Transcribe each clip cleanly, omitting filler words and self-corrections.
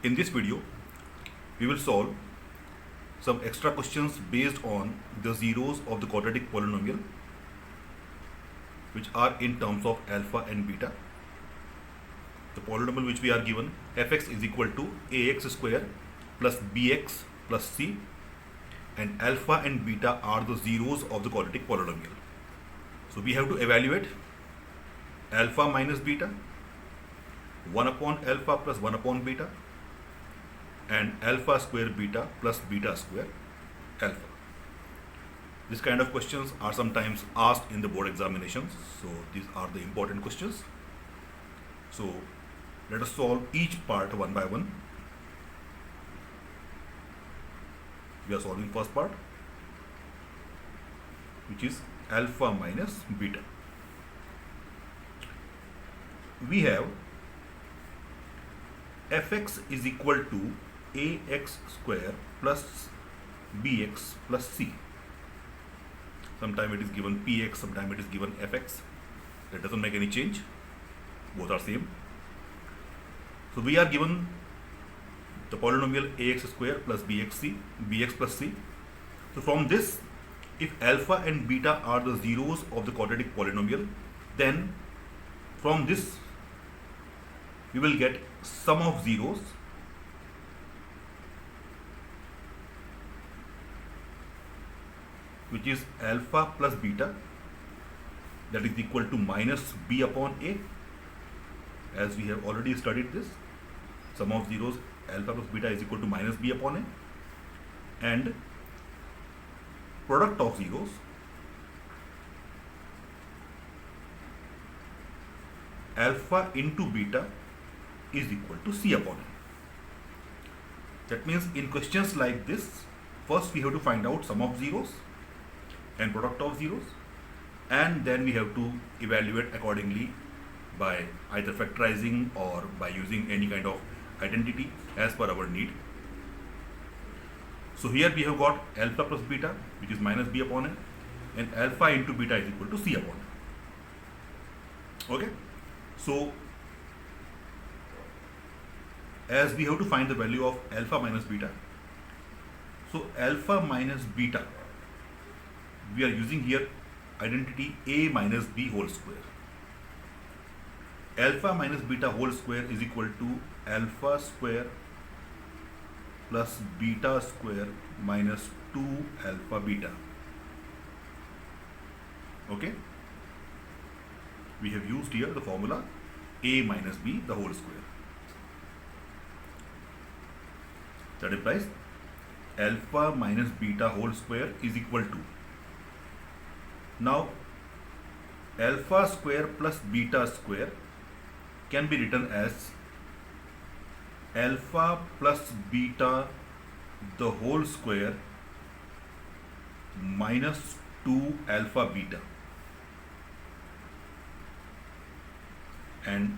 In this video, we will solve some extra questions based on the zeros of the quadratic polynomial, which are in terms of alpha and beta. The polynomial which we are given, fx is equal to ax square plus bx plus c, and alpha and beta are the zeros of the quadratic polynomial. So we have to evaluate alpha minus beta, 1 upon alpha plus 1 upon beta, and alpha square beta plus beta square alpha. This kind of questions are sometimes asked in the board examinations, so these are the important questions. So let us solve each part one by one. We are solving first part, which is alpha minus beta. We have fx is equal to ax square plus bx plus c. Sometimes it is given px, sometimes it is given fx. That doesn't make any change. Both are same. So we are given the polynomial ax square plus bx plus c. So from this, if alpha and beta are the zeros of the quadratic polynomial, then from this we will get sum of zeros which is alpha plus beta, that is equal to minus b upon a. As we have already studied this, sum of zeros alpha plus beta is equal to minus b upon a, and product of zeros alpha into beta is equal to c upon a. That means in questions like this, first we have to find out sum of zeros and product of zeros, and then we have to evaluate accordingly by either factorizing or by using any kind of identity as per our need. So here we have got alpha plus beta, which is minus b upon a, and alpha into beta is equal to c upon a. Okay, so as we have to find the value of alpha minus beta, so alpha minus beta, we are using here identity a minus b whole square. Alpha minus beta whole square is equal to alpha square plus beta square minus 2 alpha beta. Okay, we have used here the formula a minus b the whole square. That implies alpha minus beta whole square is equal to, now alpha square plus beta square can be written as alpha plus beta the whole square minus 2 alpha beta, and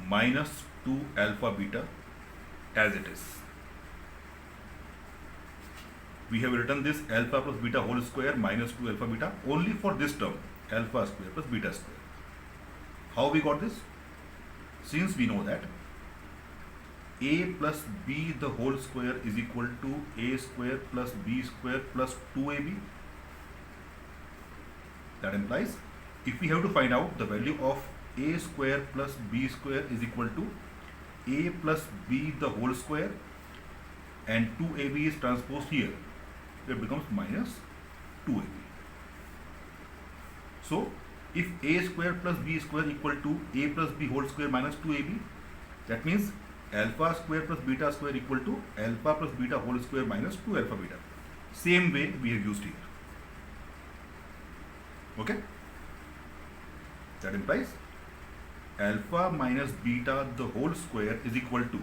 minus 2 alpha beta as it is. We have written this alpha plus beta whole square minus 2 alpha beta only for this term, alpha square plus beta square. How we got this? Since we know that a plus b the whole square is equal to a square plus b square plus 2ab. That implies if we have to find out the value of a square plus b square is equal to a plus b the whole square, and 2ab is transposed here, it becomes minus 2ab. So if a square plus b square equal to a plus b whole square minus 2ab, that means alpha square plus beta square equal to alpha plus beta whole square minus 2 alpha beta. Same way we have used here. Okay, that implies alpha minus beta the whole square is equal to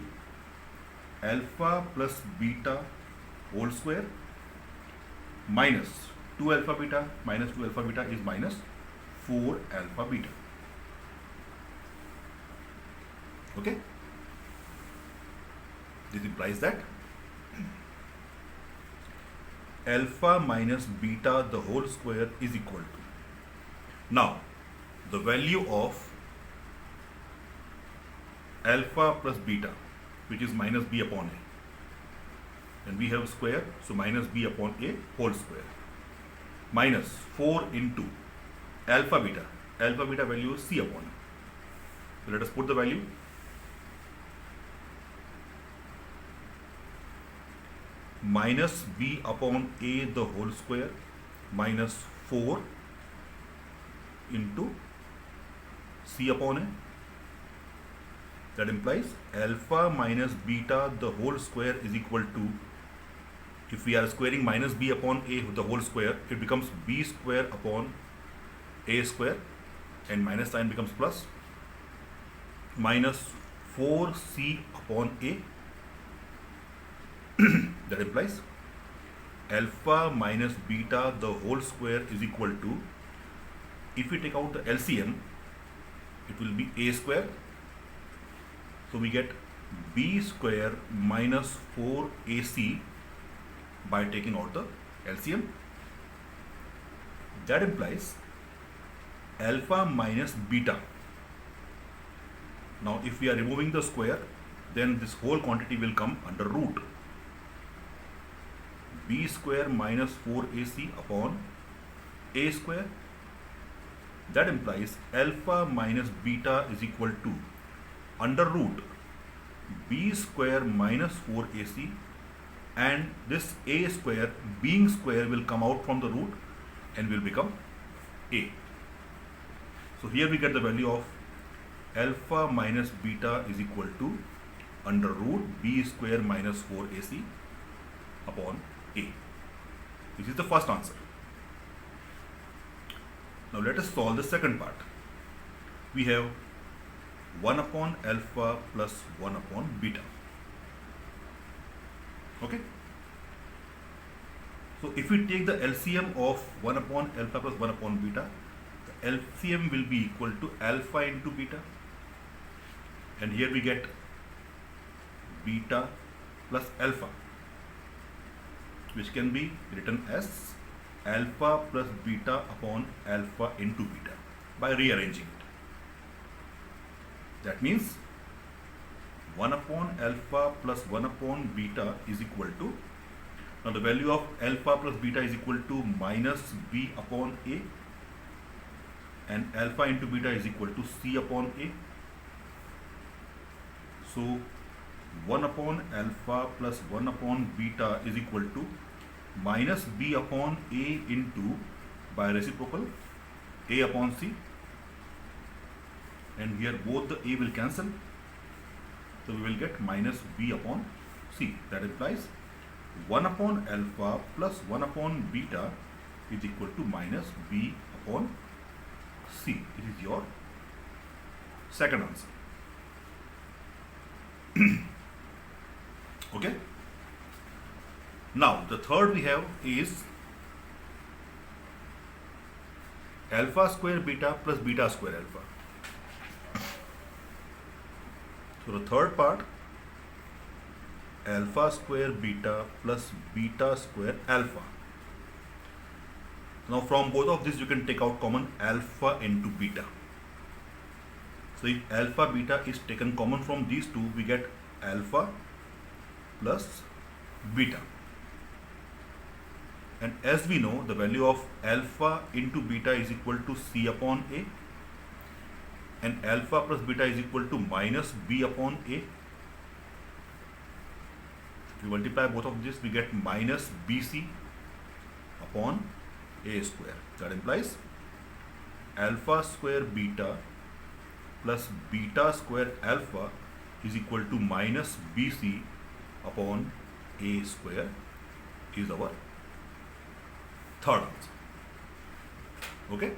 alpha plus beta whole square minus 2 alpha beta minus 2 alpha beta is minus 4 alpha beta. Okay, this implies that alpha minus beta the whole square is equal to, now the value of alpha plus beta which is minus b upon a, and we have square, so minus b upon a whole square, minus 4 into alpha beta. Alpha beta value is c upon a. So let us put the value. Minus b upon a the whole square minus 4 into c upon a. That implies alpha minus beta the whole square is equal to, if we are squaring minus b upon a the whole square, it becomes b square upon a square, and minus sign becomes plus, minus 4c upon a. That implies alpha minus beta the whole square is equal to, if we take out the LCM, it will be a square. So we get b square minus 4ac by taking out the LCM. That implies alpha minus beta. Now if we are removing the square, then this whole quantity will come under root. B square minus 4ac upon a square. That implies alpha minus beta is equal to under root b square minus 4ac, and this a square being square will come out from the root and will become a. So here we get the value of alpha minus beta is equal to under root b square minus 4ac upon a. This is the first answer. Now let us solve the second part. We have 1 upon alpha plus 1 upon beta. Okay. So if we take the LCM of 1 upon alpha plus 1 upon beta, the LCM will be equal to alpha into beta, and here we get beta plus alpha, which can be written as alpha plus beta upon alpha into beta by rearranging it. That means 1 upon alpha plus 1 upon beta is equal to, now the value of alpha plus beta is equal to minus b upon a, and alpha into beta is equal to c upon a. So 1 upon alpha plus 1 upon beta is equal to minus b upon a into, by reciprocal, a upon c, and here both the a will cancel, so we will get minus b upon c. That implies 1 upon alpha plus 1 upon beta is equal to minus b upon c. This is your second answer. Okay. Now the third we have is alpha square beta plus beta square alpha. So the third part, alpha square beta plus beta square alpha. Now from both of these you can take out common alpha into beta. So if alpha beta is taken common from these two, we get alpha plus beta. And as we know, the value of alpha into beta is equal to c upon a, and alpha plus beta is equal to minus b upon a. If we multiply both of this, we get minus bc upon a square. That implies alpha square beta plus beta square alpha is equal to minus bc upon a square is our third answer. Okay.